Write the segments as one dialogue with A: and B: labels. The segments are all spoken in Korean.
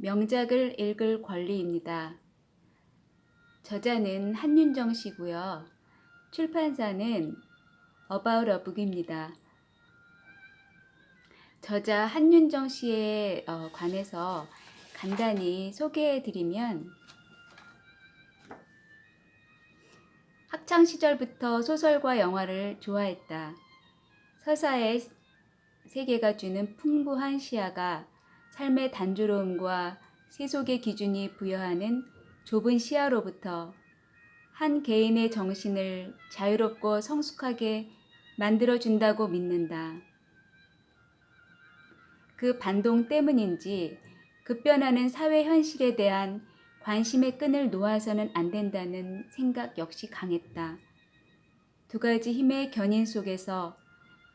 A: 명작을 읽을 권리입니다. 저자는 한윤정 씨고요. 출판사는 어바웃 어 북입니다. 저자 한윤정 씨에 관해서 간단히 소개해드리면, 학창시절부터 소설과 영화를 좋아했다. 서사의 세계가 주는 풍부한 시야가 삶의 단조로움과 세속의 기준이 부여하는 좁은 시야로부터 한 개인의 정신을 자유롭고 성숙하게 만들어준다고 믿는다. 그 반동 때문인지 급변하는 사회 현실에 대한 관심의 끈을 놓아서는 안 된다는 생각 역시 강했다. 두 가지 힘의 견인 속에서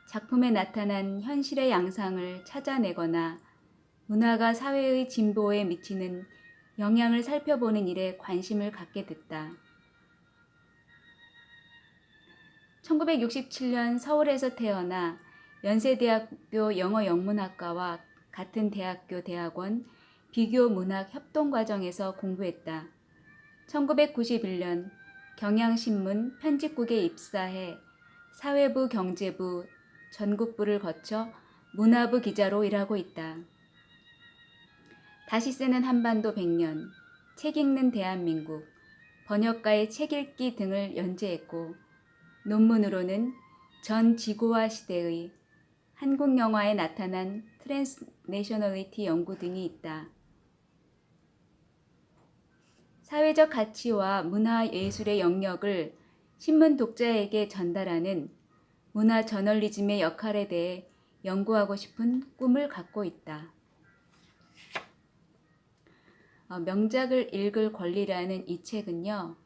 A: 작품에 나타난 현실의 양상을 찾아내거나 문화가 사회의 진보에 미치는 영향을 살펴보는 일에 관심을 갖게 됐다. 1967년 서울에서 태어나 연세대학교 영어영문학과와 같은 대학교 대학원 비교문학협동과정에서 공부했다. 1991년 경향신문 편집국에 입사해 사회부, 경제부, 전국부를 거쳐 문화부 기자로 일하고 있다. 다시 쓰는 한반도 100년, 책 읽는 대한민국, 번역가의 책 읽기 등을 연재했고, 논문으로는 전 지구화 시대의 한국 영화에 나타난 트랜스내셔널리티 연구 등이 있다. 사회적 가치와 문화 예술의 영역을 신문 독자에게 전달하는 문화 저널리즘의 역할에 대해 연구하고 싶은 꿈을 갖고 있다. 명작을 읽을 권리라는 이 책은요,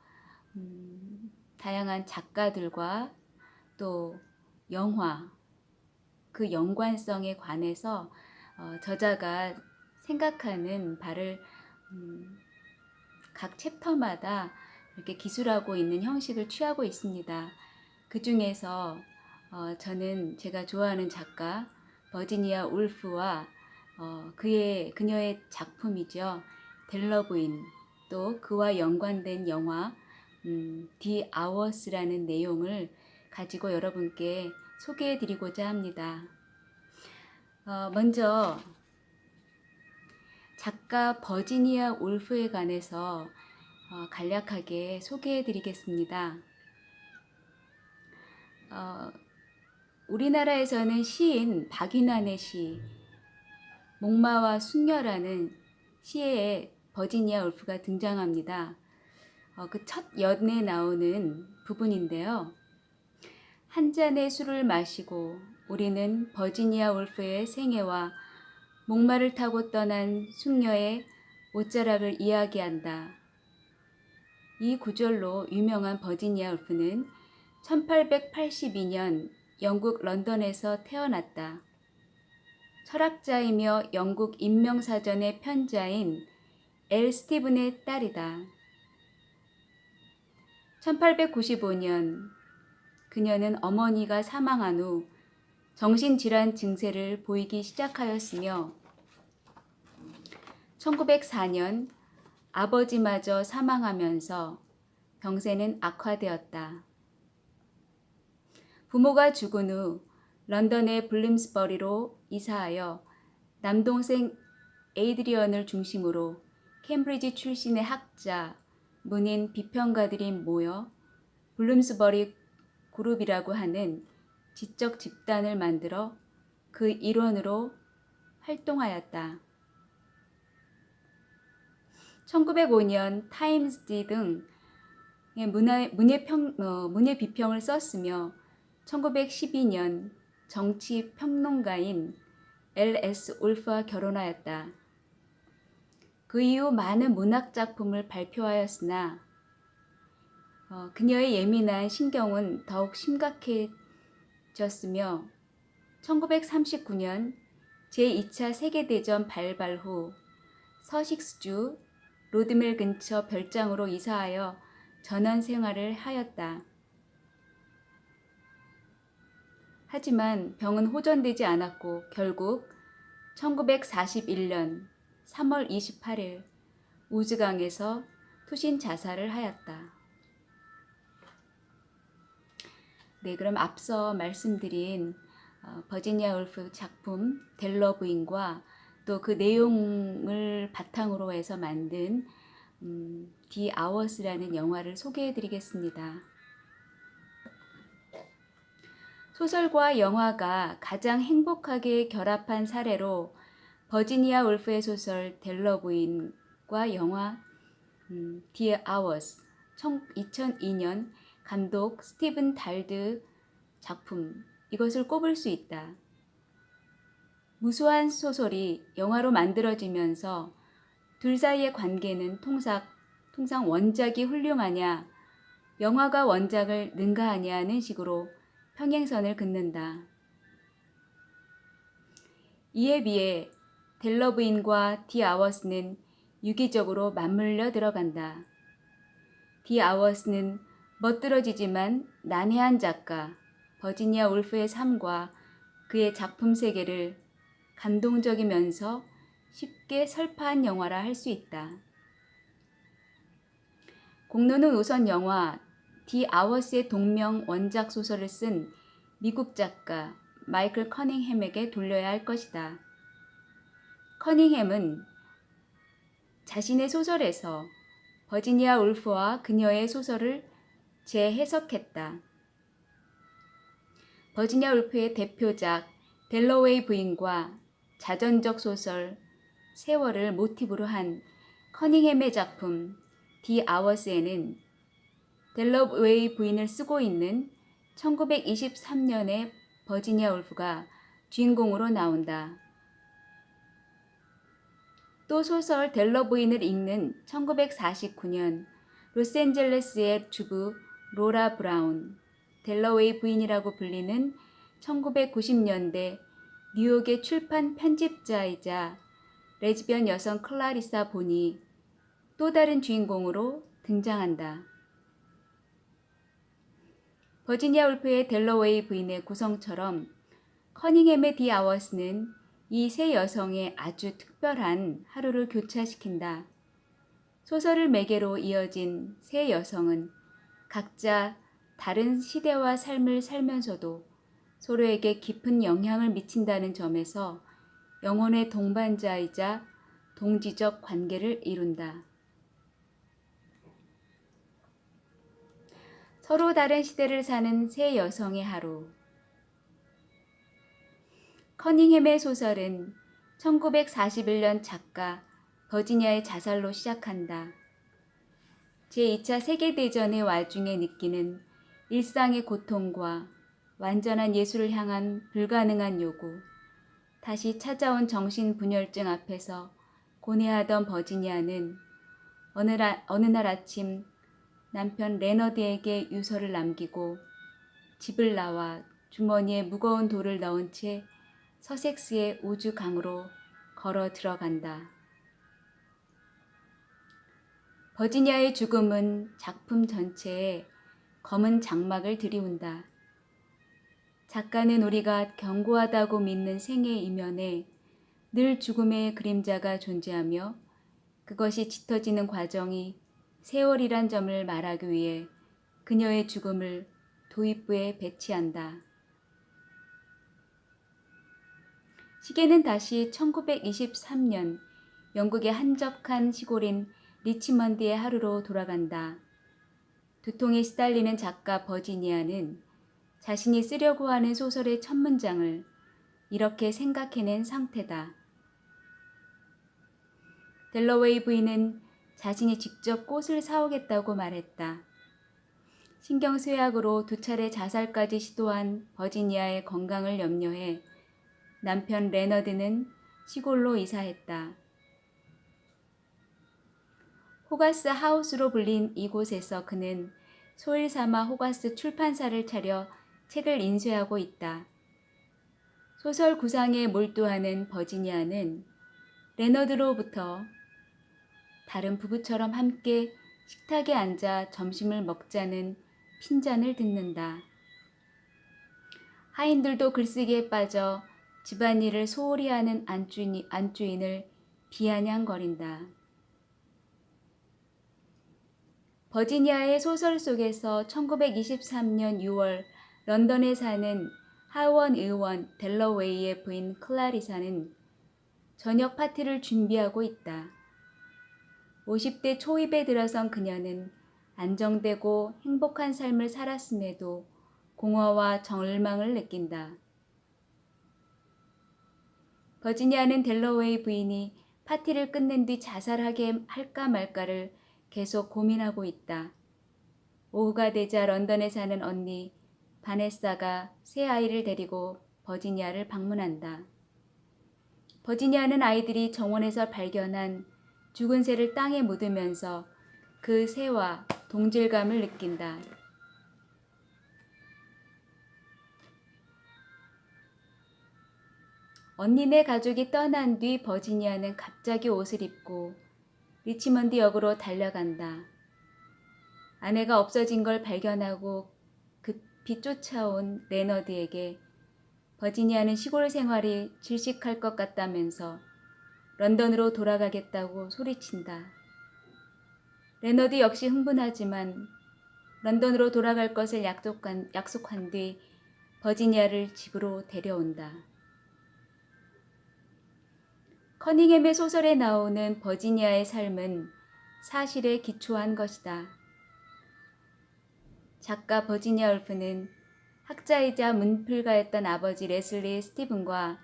A: 다양한 작가들과 또 영화, 그 연관성에 관해서 저자가 생각하는 바를 각 챕터마다 이렇게 기술하고 있는 형식을 취하고 있습니다. 그 중에서 저는 제가 좋아하는 작가 버지니아 울프와 그녀의 작품이죠. 델러브인, 또 그와 연관된 영화 디 아워스라는 내용을 가지고 여러분께 소개해드리고자 합니다. 먼저 작가 버지니아 울프에 관해서 간략하게 소개해드리겠습니다. 우리나라에서는 시인 박인환의 시 목마와 숙녀라는 시에 버지니아 울프가 등장합니다. 그 첫 연에 나오는 부분인데요. 한 잔의 술을 마시고 우리는 버지니아 울프의 생애와 목마를 타고 떠난 숙녀의 옷자락을 이야기한다. 이 구절로 유명한 버지니아 울프는 1882년 영국 런던에서 태어났다. 철학자이며 영국 인명사전의 편자인 엘 스티븐의 딸이다. 1895년 그녀는 어머니가 사망한 후 정신질환 증세를 보이기 시작하였으며 1904년 아버지마저 사망하면서 병세는 악화되었다. 부모가 죽은 후 런던의 블림스버리로 이사하여 남동생 에이드리언을 중심으로 캠브리지 출신의 학자, 문인, 비평가들이 모여 블룸스버리 그룹이라고 하는 지적 집단을 만들어 그 일원으로 활동하였다. 1905년 타임스지 등 문예 비평을 썼으며 1912년 정치 평론가인 L.S. 울프와 결혼하였다. 그 이후 많은 문학 작품을 발표하였으나 그녀의 예민한 신경은 더욱 심각해졌으며 1939년 제2차 세계대전 발발 후 서식스주 로드밀 근처 별장으로 이사하여 전원 생활을 하였다. 하지만 병은 호전되지 않았고 결국 1941년 3월 28일 우즈강에서 투신 자살을 하였다. 네, 그럼 앞서 말씀드린 버지니아 울프 작품 델러 부인과 또 그 내용을 바탕으로 해서 만든 디 아워스라는 영화를 소개해 드리겠습니다. 소설과 영화가 가장 행복하게 결합한 사례로 버지니아 울프의 소설 델러 부인과 영화 디 아워스 2002년 감독 스티븐 달드 작품 이것을 꼽을 수 있다. 무수한 소설이 영화로 만들어지면서 둘 사이의 관계는 통상 원작이 훌륭하냐, 영화가 원작을 능가하냐는 식으로 평행선을 긋는다. 이에 비해 델러 부인과 디 아워스는 유기적으로 맞물려 들어간다. 디 아워스는 멋들어지지만 난해한 작가 버지니아 울프의 삶과 그의 작품 세계를 감동적이면서 쉽게 설파한 영화라 할 수 있다. 공로는 우선 영화 디 아워스의 동명 원작 소설을 쓴 미국 작가 마이클 커닝햄에게 돌려야 할 것이다. 커닝햄은 자신의 소설에서 버지니아 울프와 그녀의 소설을 재해석했다. 버지니아 울프의 대표작 델러웨이 부인과 자전적 소설 세월을 모티브로 한 커닝햄의 작품 디 아워스에는 델러웨이 부인을 쓰고 있는 1923년의 버지니아 울프가 주인공으로 나온다. 또 소설 델러 부인을 읽는 1949년 로스앤젤레스의 주부 로라 브라운, 델러웨이 부인이라고 불리는 1990년대 뉴욕의 출판 편집자이자 레즈비언 여성 클라리사 본이 또 다른 주인공으로 등장한다. 버지니아 울프의 델러웨이 부인의 구성처럼 커닝햄의 디 아워스는 이 세 여성의 아주 특별한 하루를 교차시킨다. 소설을 매개로 이어진 세 여성은 각자 다른 시대와 삶을 살면서도 서로에게 깊은 영향을 미친다는 점에서 영혼의 동반자이자 동지적 관계를 이룬다. 서로 다른 시대를 사는 세 여성의 하루. 커닝햄의 소설은 1941년 작가 버지니아의 자살로 시작한다. 제2차 세계대전의 와중에 느끼는 일상의 고통과 완전한 예술을 향한 불가능한 요구, 다시 찾아온 정신분열증 앞에서 고뇌하던 버지니아는 어느 날 아침 남편 레너드에게 유서를 남기고 집을 나와 주머니에 무거운 돌을 넣은 채 서섹스의 우주강으로 걸어 들어간다. 버지니아의 죽음은 작품 전체에 검은 장막을 들이운다. 작가는 우리가 견고하다고 믿는 생의 이면에 늘 죽음의 그림자가 존재하며 그것이 짙어지는 과정이 세월이란 점을 말하기 위해 그녀의 죽음을 도입부에 배치한다. 시계는 다시 1923년 영국의 한적한 시골인 리치먼드의 하루로 돌아간다. 두통에 시달리는 작가 버지니아는 자신이 쓰려고 하는 소설의 첫 문장을 이렇게 생각해낸 상태다. 델러웨이 부인은 자신이 직접 꽃을 사오겠다고 말했다. 신경쇠약으로 2차례 자살까지 시도한 버지니아의 건강을 염려해 남편 레너드는 시골로 이사했다. 호가스 하우스로 불린 이곳에서 그는 소일 삼아 호가스 출판사를 차려 책을 인쇄하고 있다. 소설 구상에 몰두하는 버지니아는 레너드로부터 다른 부부처럼 함께 식탁에 앉아 점심을 먹자는 핀잔을 듣는다. 하인들도 글쓰기에 빠져 집안일을 소홀히 하는 안주인을 비아냥거린다. 버지니아의 소설 속에서 1923년 6월 런던에 사는 하원 의원 델러웨이의 부인 클라리사는 저녁 파티를 준비하고 있다. 50대 초입에 들어선 그녀는 안정되고 행복한 삶을 살았음에도 공허와 절망을 느낀다. 버지니아는 델러웨이 부인이 파티를 끝낸 뒤 자살하게 할까 말까를 계속 고민하고 있다. 오후가 되자 런던에 사는 언니 바네사가 새 아이를 데리고 버지니아를 방문한다. 버지니아는 아이들이 정원에서 발견한 죽은 새를 땅에 묻으면서 그 새와 동질감을 느낀다. 언니네 가족이 떠난 뒤 버지니아는 갑자기 옷을 입고 리치먼드 역으로 달려간다. 아내가 없어진 걸 발견하고 급히 쫓아온 레너드에게 버지니아는 시골 생활이 질식할 것 같다면서 런던으로 돌아가겠다고 소리친다. 레너드 역시 흥분하지만 런던으로 돌아갈 것을 약속한 뒤 버지니아를 집으로 데려온다. 커닝햄의 소설에 나오는 버지니아의 삶은 사실에 기초한 것이다. 작가 버지니아 울프는 학자이자 문필가였던 아버지 레슬리 스티븐과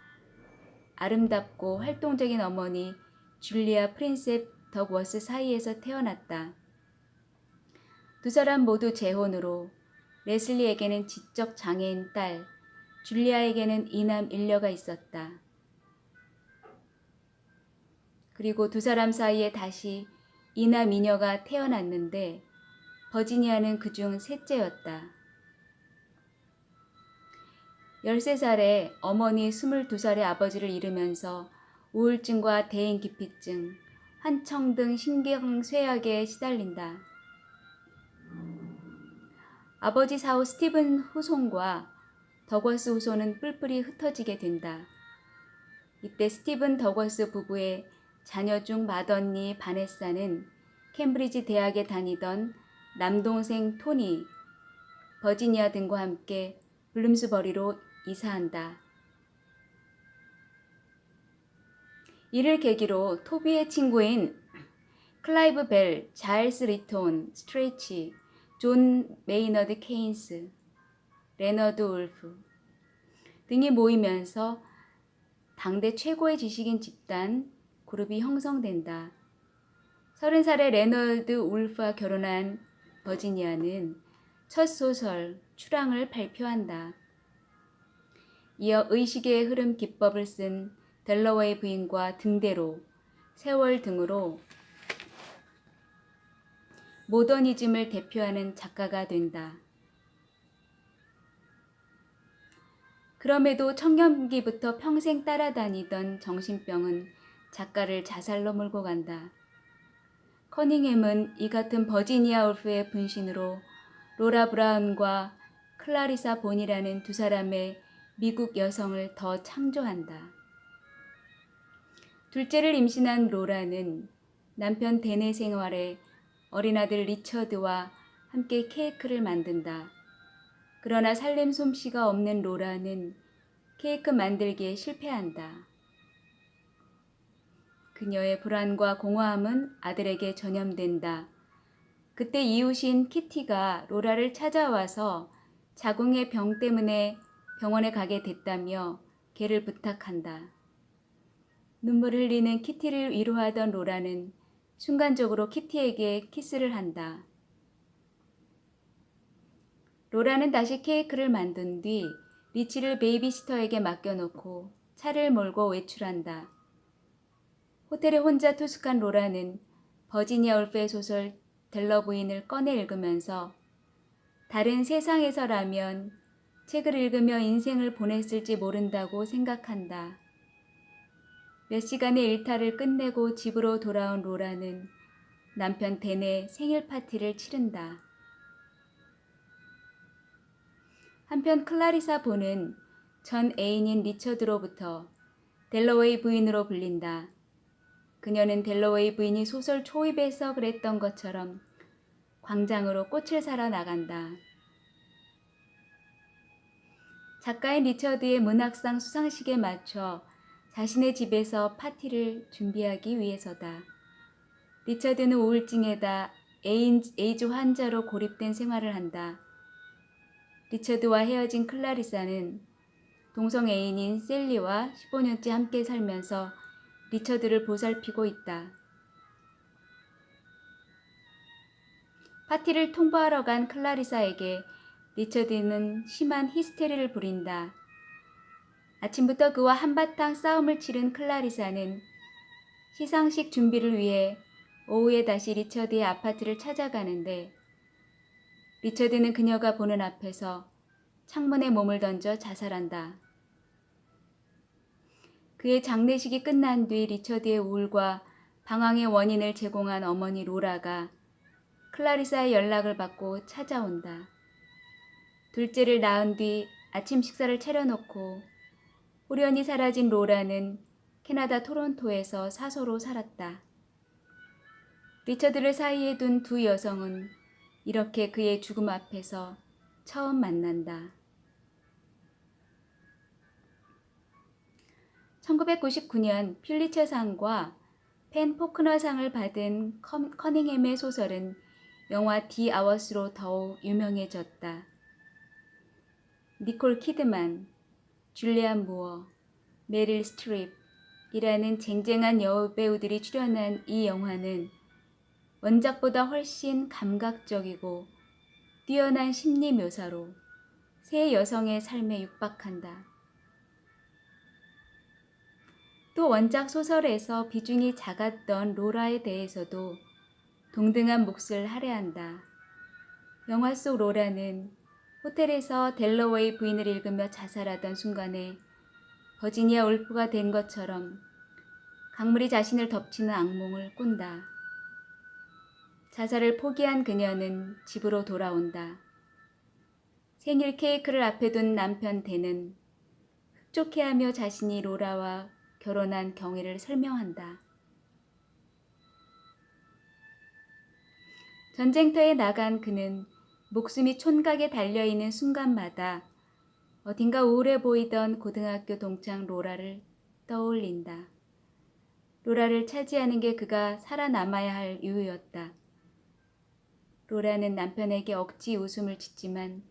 A: 아름답고 활동적인 어머니 줄리아 프린셉 덕워스 사이에서 태어났다. 두 사람 모두 재혼으로 레슬리에게는 지적 장애인 딸, 줄리아에게는 이남 일녀가 있었다. 그리고 두 사람 사이에 다시 이남 이녀가 태어났는데 버지니아는 그중 셋째였다. 13살에 어머니 22살의 아버지를 잃으면서 우울증과 대인기피증, 환청 등 신경쇠약에 시달린다. 아버지 사후 스티븐 후손과 더거스 후손은 뿔뿔이 흩어지게 된다. 이때 스티븐 더거스 부부의 자녀 중 맏언니 바네사는 캠브리지 대학에 다니던 남동생 토니, 버지니아 등과 함께 블룸스버리로 이사한다. 이를 계기로 토비의 친구인 클라이브 벨, 자일스 리톤, 스트레이치, 존 메이너드 케인스, 레너드 울프 등이 모이면서 당대 최고의 지식인 집단 그룹이 형성된다. 30살의 레너드 울프와 결혼한 버지니아는 첫 소설 출항을 발표한다. 이어 의식의 흐름 기법을 쓴 델러웨이 부인과 등대로, 세월 등으로 모더니즘을 대표하는 작가가 된다. 그럼에도 청년기부터 평생 따라다니던 정신병은 작가를 자살로 몰고 간다. 커닝햄은 이 같은 버지니아 울프의 분신으로 로라 브라운과 클라리사 본이라는 두 사람의 미국 여성을 더 창조한다. 둘째를 임신한 로라는 남편 데네 생활에 어린아들 리처드와 함께 케이크를 만든다. 그러나 살림 솜씨가 없는 로라는 케이크 만들기에 실패한다. 그녀의 불안과 공허함은 아들에게 전염된다. 그때 이웃인 키티가 로라를 찾아와서 자궁의 병 때문에 병원에 가게 됐다며 걔를 부탁한다. 눈물을 흘리는 키티를 위로하던 로라는 순간적으로 키티에게 키스를 한다. 로라는 다시 케이크를 만든 뒤 리치를 베이비시터에게 맡겨놓고 차를 몰고 외출한다. 호텔에 혼자 투숙한 로라는 버지니아 울프의 소설 델러 부인을 꺼내 읽으면서 다른 세상에서라면 책을 읽으며 인생을 보냈을지 모른다고 생각한다. 몇 시간의 일탈을 끝내고 집으로 돌아온 로라는 남편 댄의 생일 파티를 치른다. 한편 클라리사 본은 전 애인인 리처드로부터 델러웨이 부인으로 불린다. 그녀는 델러웨이 부인이 소설 초입에서 그랬던 것처럼 광장으로 꽃을 사러 나간다. 작가인 리처드의 문학상 수상식에 맞춰 자신의 집에서 파티를 준비하기 위해서다. 리처드는 우울증에다 에이즈 환자로 고립된 생활을 한다. 리처드와 헤어진 클라리사는 동성 애인인 셀리와 15년째 함께 살면서 리처드를 보살피고 있다. 파티를 통보하러 간 클라리사에게 리처드는 심한 히스테리를 부린다. 아침부터 그와 한바탕 싸움을 치른 클라리사는 시상식 준비를 위해 오후에 다시 리처드의 아파트를 찾아가는데 리처드는 그녀가 보는 앞에서 창문에 몸을 던져 자살한다. 그의 장례식이 끝난 뒤 리처드의 우울과 방황의 원인을 제공한 어머니 로라가 클라리사의 연락을 받고 찾아온다. 둘째를 낳은 뒤 아침 식사를 차려놓고 호련히 사라진 로라는 캐나다 토론토에서 사서로 살았다. 리처드를 사이에 둔 두 여성은 이렇게 그의 죽음 앞에서 처음 만난다. 1999년 퓰리처상과 펜 포크너상을 받은 커닝햄의 소설은 영화 디 아워스로 더욱 유명해졌다. 니콜 키드만, 줄리안 무어, 메릴 스트립이라는 쟁쟁한 여배우들이 출연한 이 영화는 원작보다 훨씬 감각적이고 뛰어난 심리 묘사로 세 여성의 삶에 육박한다. 또 원작 소설에서 비중이 작았던 로라에 대해서도 동등한 몫을 할애한다. 영화 속 로라는 호텔에서 델러웨이 부인을 읽으며 자살하던 순간에 버지니아 울프가 된 것처럼 강물이 자신을 덮치는 악몽을 꾼다. 자살을 포기한 그녀는 집으로 돌아온다. 생일 케이크를 앞에 둔 남편 댄은 흡족해하며 자신이 로라와 결혼한 경위를 설명한다. 전쟁터에 나간 그는 목숨이 촌각에 달려있는 순간마다 어딘가 우울해 보이던 고등학교 동창 로라를 떠올린다. 로라를 차지하는 게 그가 살아남아야 할 이유였다. 로라는 남편에게 억지 웃음을 짓지만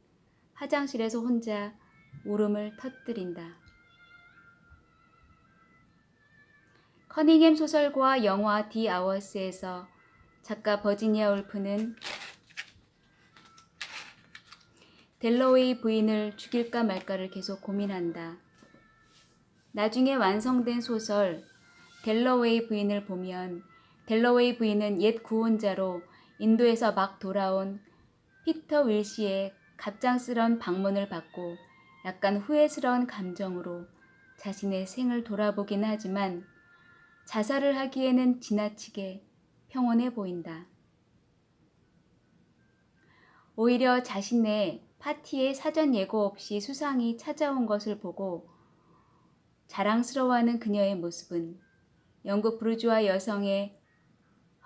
A: 화장실에서 혼자 울음을 터뜨린다. 커닝햄 소설과 영화 디 아워스에서 작가 버지니아 울프는 델러웨이 부인을 죽일까 말까를 계속 고민한다. 나중에 완성된 소설 델러웨이 부인을 보면 델러웨이 부인은 옛 구혼자로 인도에서 막 돌아온 피터 윌시의 갑작스런 방문을 받고 약간 후회스러운 감정으로 자신의 생을 돌아보긴 하지만 자살을 하기에는 지나치게 평온해 보인다. 오히려 자신의 파티에 사전 예고 없이 수상이 찾아온 것을 보고 자랑스러워하는 그녀의 모습은 영국 부르주아 여성의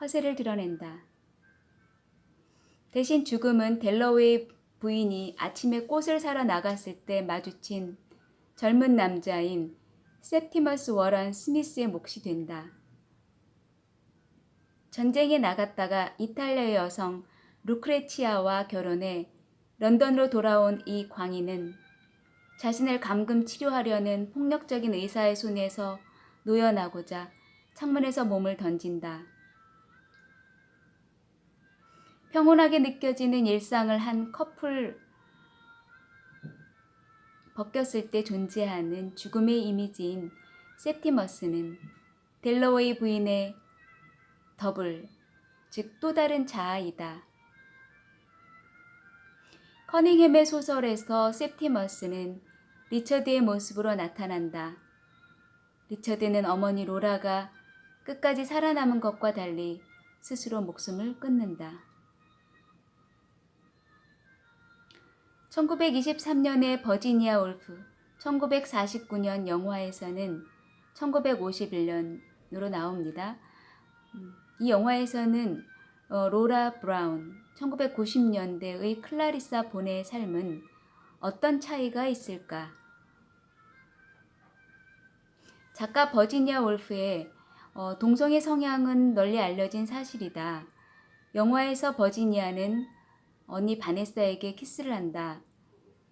A: 허세를 드러낸다. 대신 죽음은 델러웨이 부인이 아침에 꽃을 사러 나갔을 때 마주친 젊은 남자인 셉티머스 워런 스미스의 몫이 된다. 전쟁에 나갔다가 이탈리아 여성 루크레치아와 결혼해 런던으로 돌아온 이 광인은 자신을 감금 치료하려는 폭력적인 의사의 손에서 놓여나고자 창문에서 몸을 던진다. 평온하게 느껴지는 일상을 한 커플 벗겼을 때 존재하는 죽음의 이미지인 셉티머스는 델러웨이 부인의 더블, 즉 또 다른 자아이다. 커닝햄의 소설에서 셉티머스는 리처드의 모습으로 나타난다. 리처드는 어머니 로라가 끝까지 살아남은 것과 달리 스스로 목숨을 끊는다. 1923년의 버지니아 울프, 1949년 영화에서는 1951년으로 나옵니다. 이 영화에서는 로라 브라운, 1990년대의 클라리사 본의 삶은 어떤 차이가 있을까? 작가 버지니아 울프의 동성애 성향은 널리 알려진 사실이다. 영화에서 버지니아는 언니 바네사에게 키스를 한다.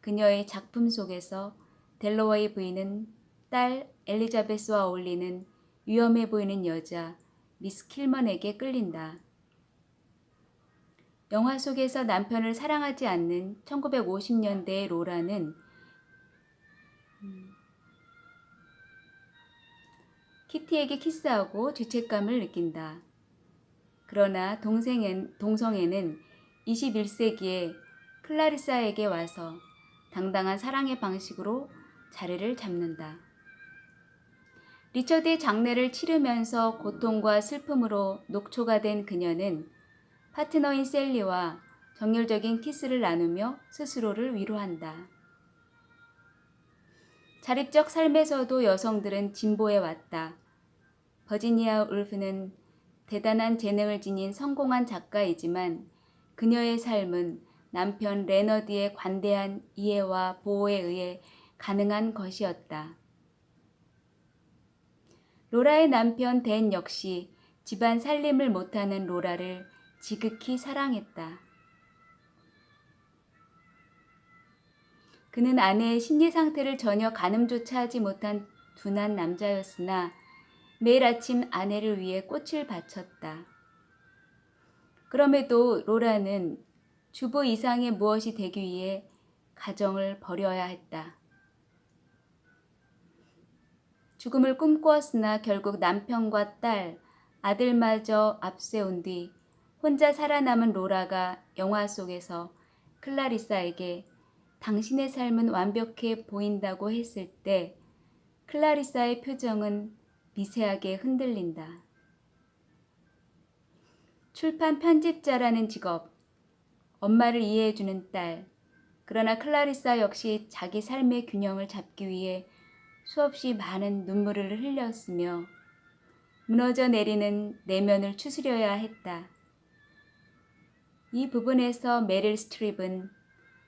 A: 그녀의 작품 속에서 델로웨이 부인은 딸 엘리자베스와 어울리는 위험해 보이는 여자 미스 킬먼에게 끌린다. 영화 속에서 남편을 사랑하지 않는 1950년대의 로라는 키티에게 키스하고 죄책감을 느낀다. 그러나 동성애는 21세기에 클라리사에게 와서 당당한 사랑의 방식으로 자리를 잡는다. 리처드의 장례를 치르면서 고통과 슬픔으로 녹초가 된 그녀는 파트너인 셀리와 정열적인 키스를 나누며 스스로를 위로한다. 자립적 삶에서도 여성들은 진보해 왔다. 버지니아 울프는 대단한 재능을 지닌 성공한 작가이지만 그녀의 삶은 남편 레너드의 관대한 이해와 보호에 의해 가능한 것이었다. 로라의 남편 댄 역시 집안 살림을 못하는 로라를 지극히 사랑했다. 그는 아내의 심리 상태를 전혀 가늠조차 하지 못한 둔한 남자였으나 매일 아침 아내를 위해 꽃을 바쳤다. 그럼에도 로라는 주부 이상의 무엇이 되기 위해 가정을 버려야 했다. 죽음을 꿈꾸었으나 결국 남편과 딸, 아들마저 앞세운 뒤 혼자 살아남은 로라가 영화 속에서 클라리사에게 당신의 삶은 완벽해 보인다고 했을 때 클라리사의 표정은 미세하게 흔들린다. 출판 편집자라는 직업, 엄마를 이해해주는 딸, 그러나 클라리사 역시 자기 삶의 균형을 잡기 위해 수없이 많은 눈물을 흘렸으며 무너져 내리는 내면을 추스려야 했다. 이 부분에서 메릴 스트립은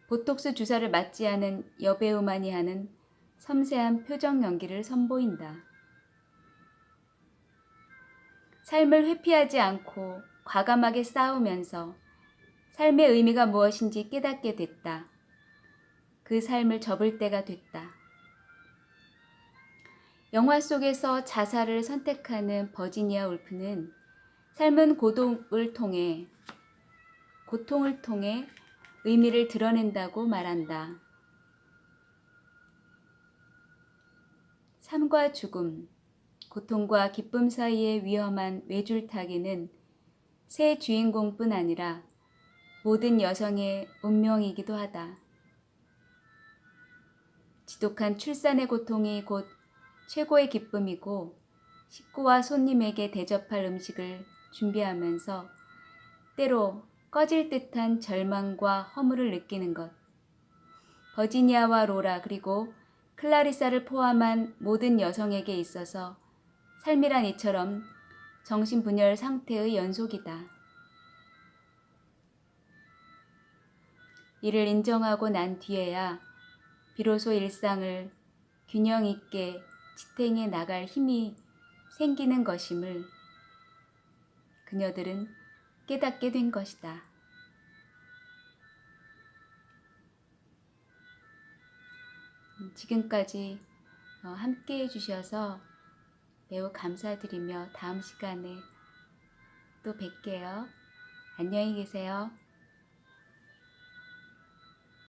A: 보톡스 주사를 맞지 않은 여배우만이 하는 섬세한 표정 연기를 선보인다. 삶을 회피하지 않고 과감하게 싸우면서 삶의 의미가 무엇인지 깨닫게 됐다. 그 삶을 접을 때가 됐다. 영화 속에서 자살을 선택하는 버지니아 울프는 삶은 고통을 통해 의미를 드러낸다고 말한다. 삶과 죽음, 고통과 기쁨 사이의 위험한 외줄타기는 새 주인공뿐 아니라 모든 여성의 운명이기도 하다. 지독한 출산의 고통이 곧 최고의 기쁨이고 식구와 손님에게 대접할 음식을 준비하면서 때로 꺼질 듯한 절망과 허물을 느끼는 것. 버지니아와 로라 그리고 클라리사를 포함한 모든 여성에게 있어서 삶이란 이처럼 정신분열 상태의 연속이다. 이를 인정하고 난 뒤에야 비로소 일상을 균형 있게 지탱해 나갈 힘이 생기는 것임을 그녀들은 깨닫게 된 것이다. 지금까지 함께 해주셔서 매우 감사드리며 다음 시간에 또 뵐게요. 안녕히 계세요.